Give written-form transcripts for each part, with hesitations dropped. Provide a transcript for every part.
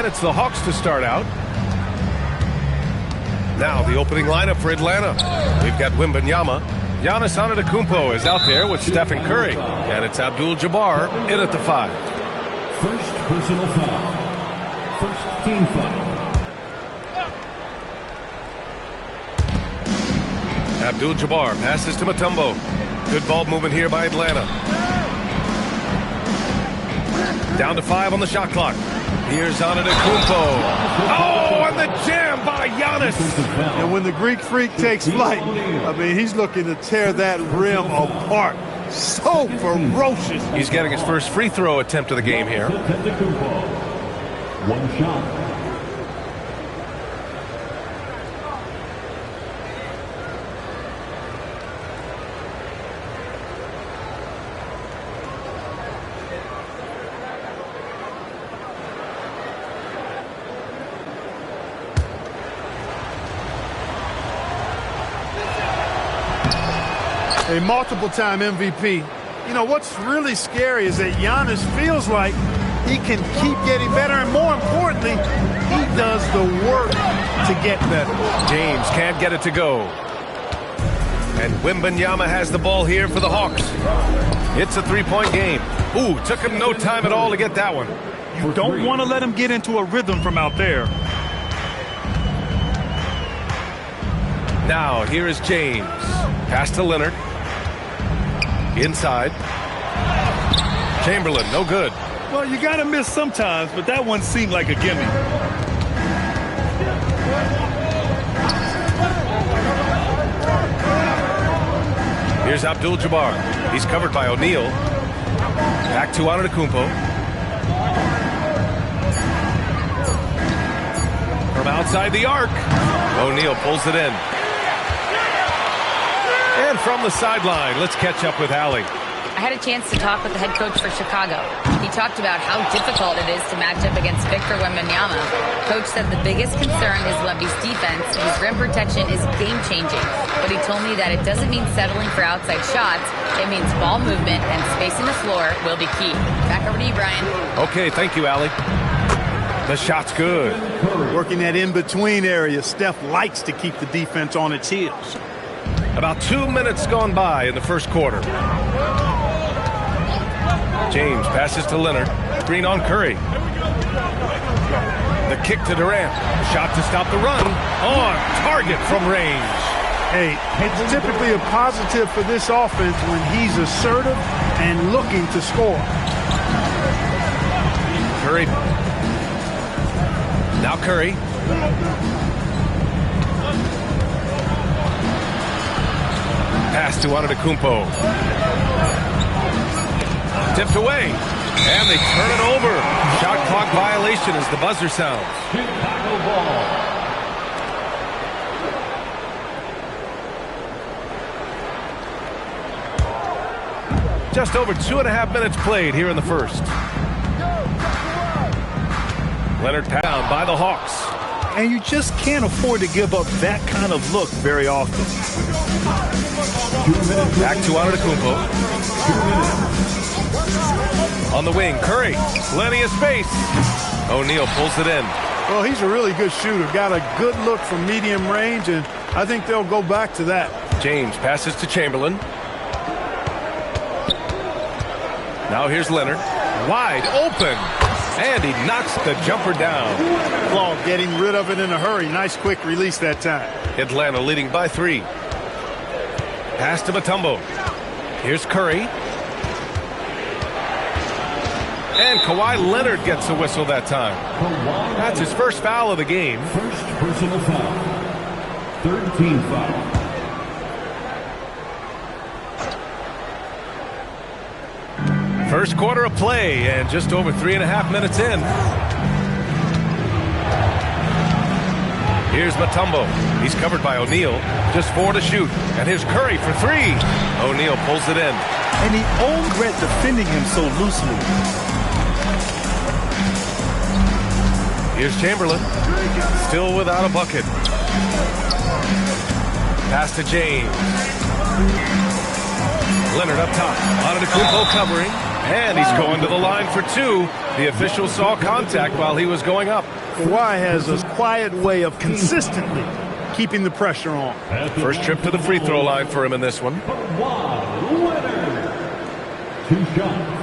And it's the Hawks to start out. Now the opening lineup for Atlanta. We've got Wembanyama. Giannis Antetokounmpo is out there with Stephen Curry. And it's Abdul-Jabbar in at the 5. First personal foul. First team foul. Abdul-Jabbar passes to Mutombo. Good ball movement here by Atlanta. Down to 5 on the shot clock. Here's Antetokounmpo. Oh, and the jam by Giannis. And when the Greek Freak takes flight, I mean, he's looking to tear that rim apart. So ferocious. He's getting his first free throw attempt of the game here. One shot. A multiple-time MVP. You know, what's really scary is that Giannis feels like he can keep getting better, and more importantly, he does the work to get better. James can't get it to go. And Wembanyama has the ball here for the Hawks. It's a three-point game. Ooh, took him no time at all to get that one. You don't want to let him get into a rhythm from out there. Now, here is James. Pass to Leonard. Inside. Chamberlain, no good. Well, you got to miss sometimes, but that one seemed like a gimme. Here's Abdul-Jabbar. He's covered by O'Neal. Back to Antetokounmpo. From outside the arc. O'Neal pulls it in. And from the sideline, let's catch up with Allie. I had a chance to talk with the head coach for Chicago. He talked about how difficult it is to match up against Victor Wembanyama. Coach said the biggest concern is Wemby's defense. His rim protection is game-changing. But he told me that it doesn't mean settling for outside shots. It means ball movement and spacing the floor will be key. Back over to you, Brian. Okay, thank you, Allie. The shot's good. Working that in-between area, Steph likes to keep the defense on its heels. About 2 minutes gone by in the first quarter. James passes to Leonard. Green on Curry. The kick to Durant. Shot to stop the run. On target from range. Hey, it's typically a positive for this offense when he's assertive and looking to score. Curry. Now Curry. Pass to Antetokounmpo. Tipped away. And they turn it over. Shot clock violation as the buzzer sounds. Chicago ball. Just over 2.5 minutes played here in the first. Leonard down by the Hawks. And you just can't afford to give up that kind of look very often. Back to Antetokounmpo. On the wing, Curry. Plenty of space. O'Neal pulls it in. Well, he's a really good shooter. Got a good look from medium range, and I think they'll go back to that. James passes to Chamberlain. Now here's Leonard. Wide open. And he knocks the jumper down. Ball getting rid of it in a hurry. Nice quick release that time. Atlanta leading by 3. Pass to Mutombo. Here's Curry. And Kawhi Leonard gets a whistle that time. That's his first foul of the game. First personal foul. Third team foul. First quarter of play and just over 3.5 minutes in. Here's Mutombo. He's covered by O'Neal. Just 4 to shoot. And here's Curry for 3. O'Neal pulls it in. And he owned Brett defending him so loosely. Here's Chamberlain. Still without a bucket. Pass to James. Leonard up top. Antetokounmpo covering. And he's going to the line for two. The official saw contact while he was going up. Kawhi has a quiet way of consistently keeping the pressure on. First trip to the free throw line for him in this one. Kawhi Leonard. 2 shots.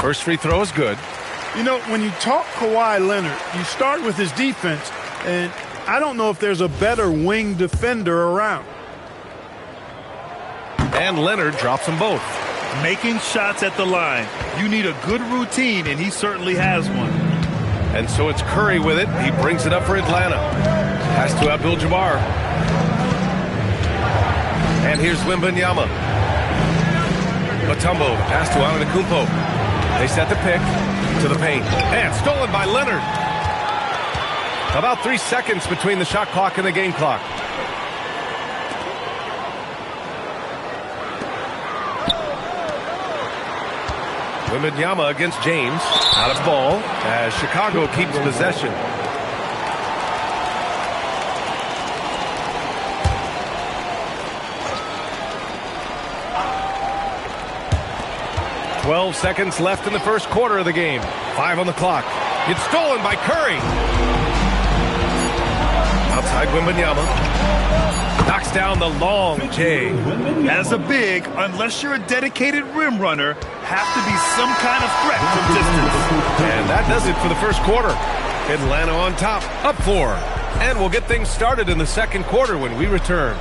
First free throw is good. You know, when you talk Kawhi Leonard, you start with his defense, and I don't know if there's a better wing defender around. And Leonard drops them both. Making shots at the line. You need a good routine, and he certainly has one. And so it's Curry with it. He brings it up for Atlanta. Pass to Abdul-Jabbar. And here's Wembanyama. Mutombo, pass to Antetokounmpo. They set the pick to the paint. And stolen by Leonard. About 3 seconds between the shot clock and the game clock. Wembanyama against James. Out of ball as Chicago keeps possession. "12 seconds left in the first quarter of the game. 5 on the clock. It's stolen by Curry. Outside Wembanyama. Knocks down the long J. As a big, unless you're a dedicated rim runner, have to be some kind of threat from distance. And that does it for the first quarter. Atlanta on top, up 4. And we'll get things started in the second quarter when we return.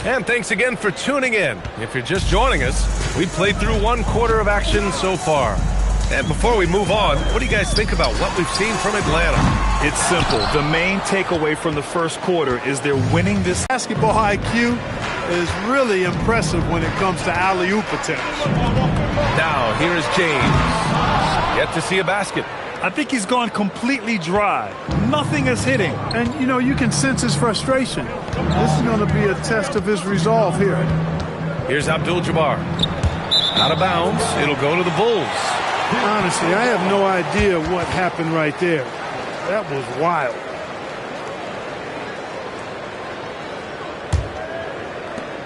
And thanks again for tuning in. If you're just joining us, we played through 1 quarter of action so far. And before we move on, what do you guys think about what we've seen from Atlanta? It's simple. The main takeaway from the first quarter is they're winning this. Basketball IQ is really impressive when it comes to alley-oop attempts. Now, here is James. Yet to see a basket. I think he's gone completely dry. Nothing is hitting. And, you know, you can sense his frustration. This is going to be a test of his resolve here. Here's Abdul-Jabbar. Out of bounds. It'll go to the Bulls. Honestly, I have no idea what happened right there. That was wild.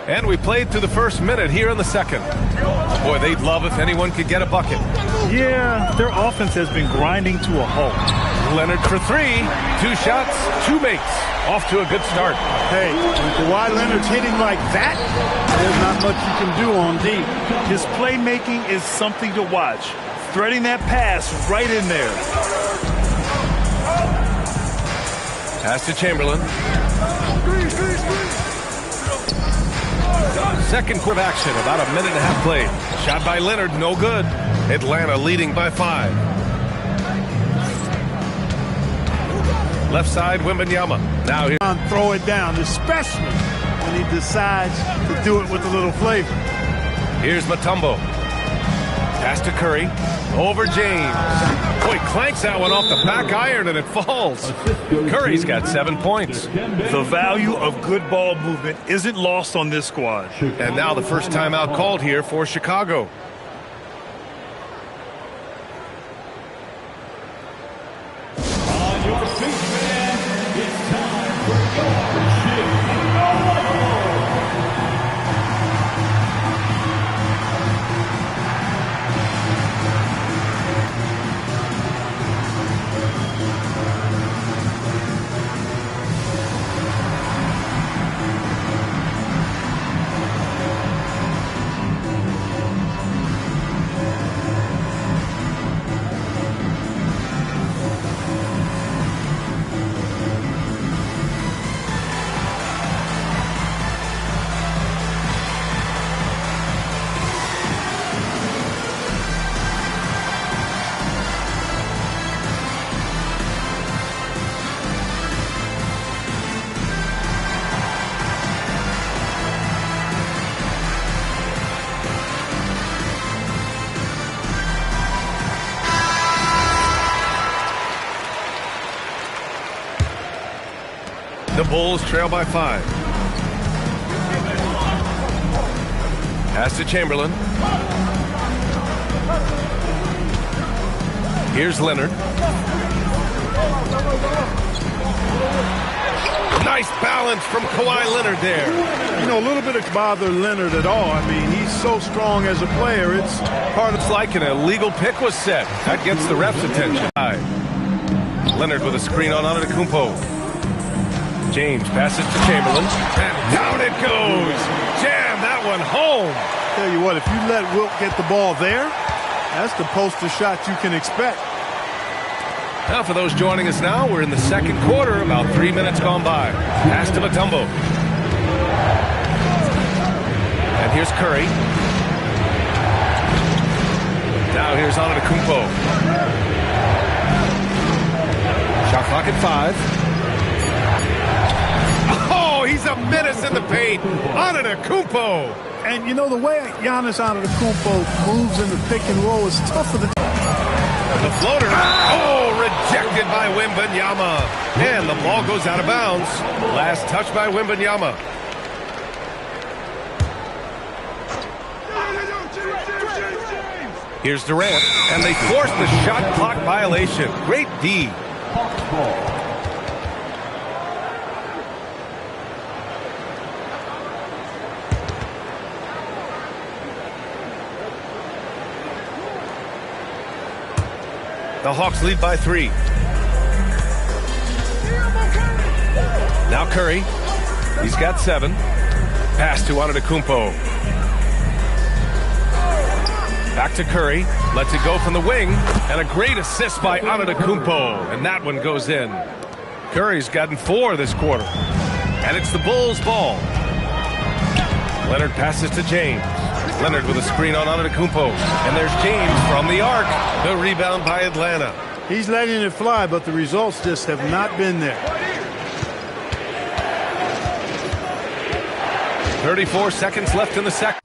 And we played through the first minute here in the second. Boy, they'd love if anyone could get a bucket. Yeah, their offense has been grinding to a halt. Leonard for 3. 2 shots, 2 makes. Off to a good start. Hey, when Kawhi Leonard's hitting like that, there's not much you can do on D. His playmaking is something to watch. Threading that pass right in there. Pass to Chamberlain. Second quarter of action, about a minute and a half played. Shot by Leonard, no good. Atlanta leading by 5. Left side, Wembanyama. Now here. Throw it down, especially when he decides to do it with a little flavor. Here's Mutombo. Pass to Curry. Over James. Boy, clanks that one off the back iron and it falls. Curry's got 7 points. The value of good ball movement isn't lost on this squad. And now the first timeout called here for Chicago. On your feet, man. It's time for Guard Shift. The Bulls trail by 5. Pass to Chamberlain. Here's Leonard. Nice balance from Kawhi Leonard there. You know, a little bit of bother Leonard at all. I mean, he's so strong as a player. It's part of... It's like an illegal pick was set. That gets the ref's attention. Leonard with a screen on Antetokounmpo. James passes to Chamberlain. And down it goes. Jam that one home. Tell you what, if you let Wilt get the ball there, that's the poster shot you can expect. Now, for those joining us now, we're in the second quarter, about 3 minutes gone by. Pass to Mutombo. And here's Curry. Now here's Antetokounmpo. Shot clock at 5. Oh, he's a menace in the paint. Antetokounmpo. And you know, the way Giannis Antetokounmpo moves in the pick and roll is tough for the... The floater. Oh, rejected by Wembanyama. And the ball goes out of bounds. Last touch by Wembanyama. Here's Durant. And they force the shot clock violation. Great D. The Hawks lead by 3. Now Curry. He's got 7. Pass to Antetokounmpo. Back to Curry. Lets it go from the wing. And a great assist by Antetokounmpo. And that one goes in. Curry's gotten 4 this quarter. And it's the Bulls' ball. Leonard passes to James. Leonard with a screen on Antetokounmpo. And there's James from the arc. The rebound by Atlanta. He's letting it fly, but the results just have not been there. 34 seconds left in the second.